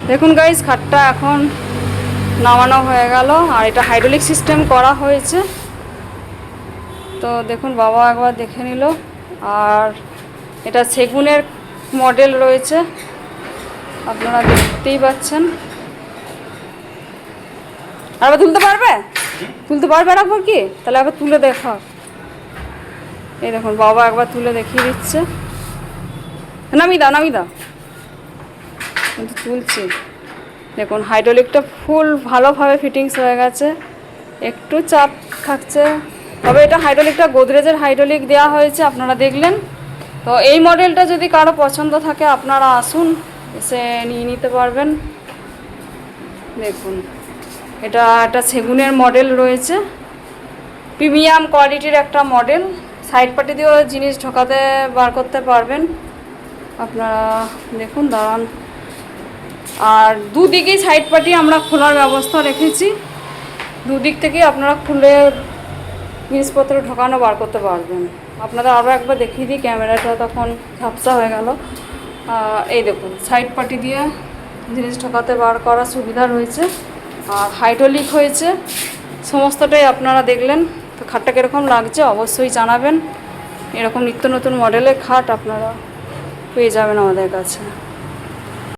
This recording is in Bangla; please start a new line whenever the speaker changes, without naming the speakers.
দেখুন গাইস, খাটটা এখন নামানো হয়ে গেল আর এটা হাইড্রোলিক সিস্টেম করা হয়েছে। তো দেখুন বাবা একবার দেখে নিল। আর এটা সেগুনের মডেল রয়েছে, আপনারা দেখতেই পাচ্ছেন। আর আবার তুলতে পারবে আর একবার কি? তাহলে আবার তুলে দেখা। এই দেখুন বাবা একবার তুলে দেখিয়ে দিচ্ছে। নামিয়ে দাও কিন্তু তুলছি। দেখুন হাইড্রোলিকটা ফুল ভালোভাবে ফিটিংস হয়ে গেছে, একটু চাপ থাকছে। তবে এটা হাইড্রোলিকটা গোদরেজের হাইড্রোলিক দেওয়া হয়েছে, আপনারা দেখলেন। তো এই মডেলটা যদি কারো পছন্দ থাকে আপনারা আসুন, এসে নিয়ে নিতে পারবেন। দেখুন এটা একটা সেগুনের মডেল রয়েছে, প্রিমিয়াম কোয়ালিটির একটা মডেল। সাইড পাটি দিয়েও জিনিস ঢোকাতে বার করতে পারবেন আপনারা। দেখুন দাঁড়ান। আর দুদিকেই সাইড পাটি আমরা খোলার ব্যবস্থা রেখেছি, দুদিক থেকেই আপনারা খুলে জিনিসপত্র ঢোকানো বার করতে পারবেন। আপনাদের আরও একবার দেখিয়ে দিই, ক্যামেরাটা তখন ঝাপসা হয়ে গেল। এই দেখুন সাইড পাটি দিয়ে জিনিস ঢোকাতে বার করার সুবিধা রয়েছে। আর হাইড্রোলিক হয়েছে সমস্তটাই, আপনারা দেখলেন। তো খাটটা কীরকম লাগছে অবশ্যই জানাবেন। এরকম নিত্য নতুন মডেলের খাট আপনারা পেয়ে যাবেন আমাদের কাছে।